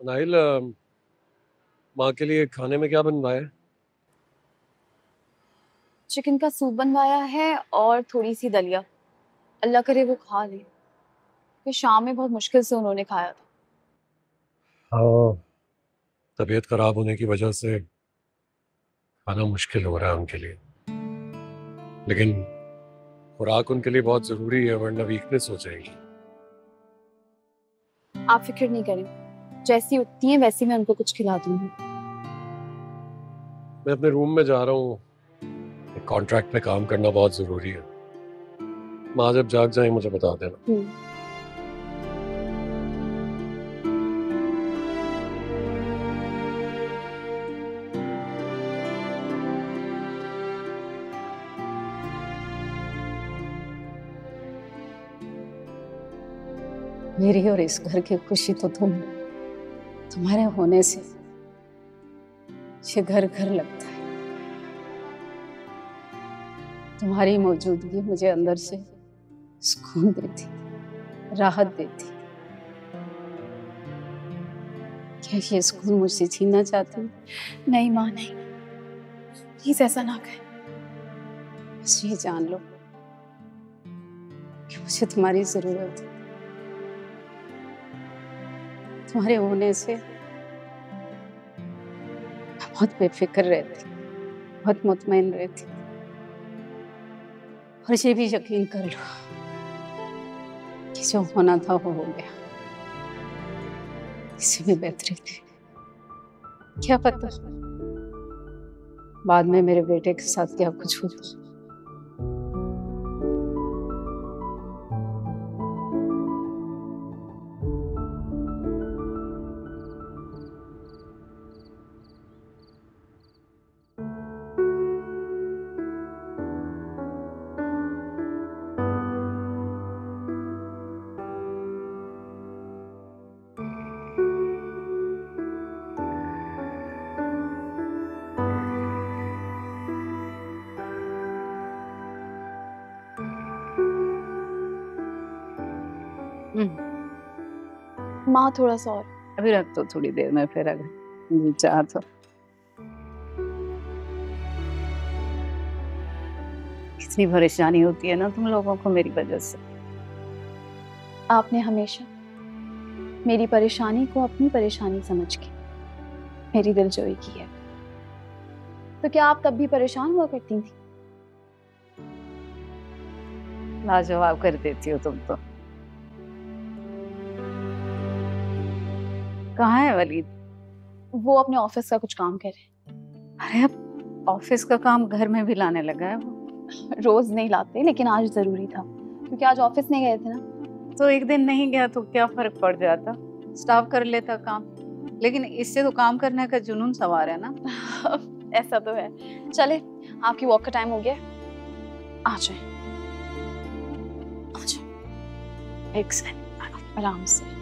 Nile, माँ के लिए खाने में क्या बनवाया है? चिकन का सूप बनवाया है और थोड़ी सी दलिया। अल्लाह करे वो खा ले, फिर शाम में बहुत मुश्किल से उन्होंने खाया था। हाँ, तबीयत खराब होने की वजह से खाना मुश्किल हो रहा है उनके लिए। लेकिन खुराक उनके लिए बहुत जरूरी है, वरना वीकनेस हो जाएगी। आप फिक्र नहीं करें, जैसी उठती हैं वैसी मैं उनको कुछ खिला दूंगी। मैं अपने रूम में जा रहा हूँ। एक कॉन्ट्रैक्ट पे काम करना बहुत जरूरी है। माँ जब जाग जाए मुझे बता देना। मेरी और इस घर की खुशी तो तुम्हारे होने से ये घर घर लगता है। तुम्हारी मौजूदगी मुझे अंदर से सुकून देती, राहत देती। क्या ये सुकून मुझसे छीनना चाहती हो? नहीं माँ, नहीं, प्लीज ऐसा ना कहें। बस ये जान लो कि मुझे तुम्हारी जरूरत है। तुम्हारे होने से मैं बहुत बेफिक्र रहती, बहुत मुतमईन रहती। और ये भी यकीन कर लो कि जो होना था वो हो गया। इससे भी बेहतरीन है। क्या पता बाद में मेरे बेटे के साथ क्या कुछ हो। माँ थोड़ा सा और। अभी रख दो थोड़ी देर में, फिर अगर चाह तो। कितनी परेशानी होती है ना तुम लोगों को मेरी वजह से। आपने हमेशा मेरी परेशानी को अपनी परेशानी समझ के मेरी दिलजोई की है। तो क्या आप तब भी परेशान हुआ करती थी? लाजवाब कर देती हो तुम तो। कहाँ है वलीद? वो अपने ऑफिस का कुछ काम कर रहे अरे अब ऑफिस का काम घर में भी लाने लगा है वो। हैं। रोज नहीं लाते, लेकिन आज जरूरी था क्योंकि आज ऑफिस नहीं गए थे ना। तो एक दिन नहीं गया तो क्या फर्क पड़ जाता, स्टाफ कर लेता काम। लेकिन इससे तो काम करने का जुनून सवार है ना। ऐसा तो है। चले, आपकी वॉक का टाइम हो गया, आ जाए। आ जाए, एक सेकंड, आराम से।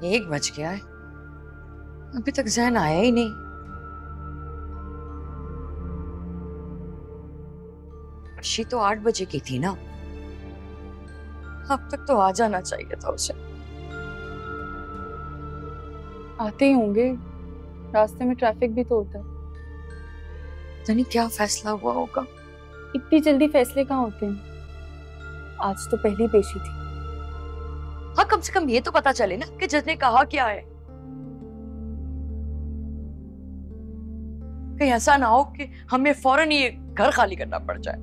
एक बज गया है, अभी तक जहन आया ही नहीं। अर्शी तो 8 बजे की थी ना, अब तक तो आ जाना चाहिए था उसे। आते ही होंगे, रास्ते में ट्रैफिक भी तो होता है। जानी क्या फैसला हुआ होगा। इतनी जल्दी फैसले कहाँ होते हैं? आज तो पहली पेशी थी। हाँ, कम से कम ये तो पता चले ना कि जज ने कहा क्या है। कहीं ऐसा ना हो कि हमें फौरन ये घर खाली करना पड़ जाए।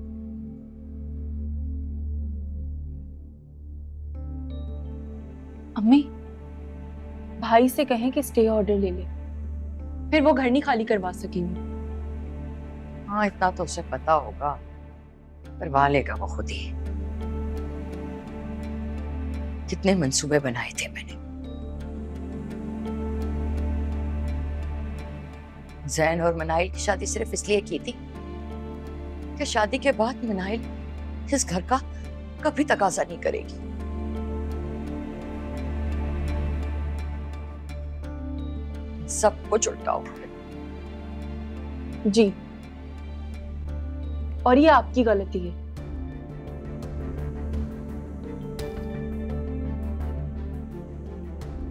अम्मी, भाई से कहें कि स्टे ऑर्डर ले ले। फिर वो घर नहीं खाली करवा सकेंगे। हाँ, इतना तो उसे पता होगा, करवा लेगा वो खुद ही। कितने मंसूबे बनाए थे मैंने। जैन और मनाइल की शादी सिर्फ इसलिए की थी कि शादी के बाद मनाइल इस घर का कभी तकाजा नहीं करेगी। सब कुछ उल्टा हो गया। जी, और ये आपकी गलती है।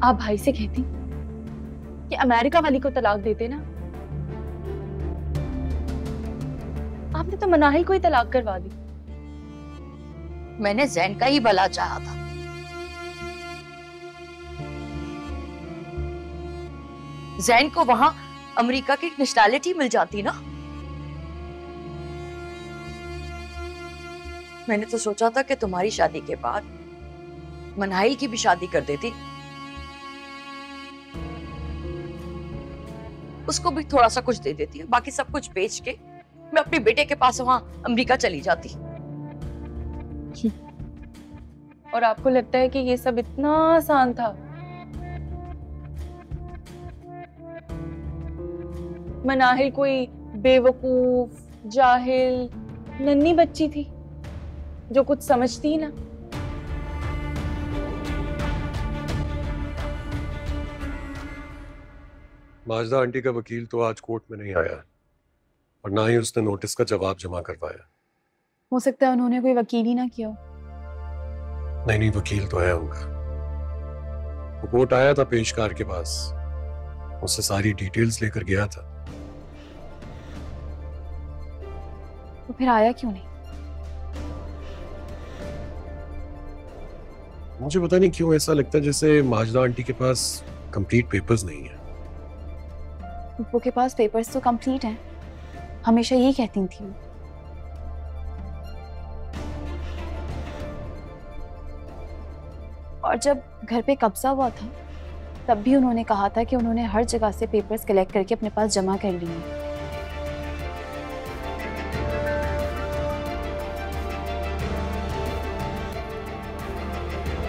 आप भाई से कहती कि अमेरिका वाली को तलाक देते ना। आपने तो मनाहिल को ही तलाक करवा दी। मैंने जैन का ही भला चाहा था। जैन को वहां अमेरिका की नेशनैलिटी मिल जाती ना। मैंने तो सोचा था कि तुम्हारी शादी के बाद मनाहिल की भी शादी कर देती, उसको भी थोड़ा सा कुछ दे देती है, बाकी सब कुछ बेच के मैं अपने बेटे के पास वहां अमेरिका चली जाती। और आपको लगता है कि ये सब इतना आसान था? मनाहिल कोई बेवकूफ, जाहिल, नन्ही बच्ची थी जो कुछ समझती ही ना। माजदा आंटी का वकील तो आज कोर्ट में नहीं आया और ना ही उसने नोटिस का जवाब जमा करवाया। हो सकता है उन्होंने कोई वकील ही ना किया हो। नहीं, वकील तो है उनका। वो कोर्ट आया था पेशकार के पास, उससे सारी डिटेल्स लेकर गया था। तो फिर आया क्यों नहीं? मुझे पता नहीं क्यों ऐसा लगता है जैसे माजदा आंटी के पास कंप्लीट पेपर्स नहीं है। वो के पास पेपर्स तो कंप्लीट हैं, हमेशा यही कहती थी वो। और जब घर पे कब्जा हुआ था तब भी उन्होंने कहा था कि उन्होंने हर जगह से पेपर्स कलेक्ट करके अपने पास जमा कर लिए हैं।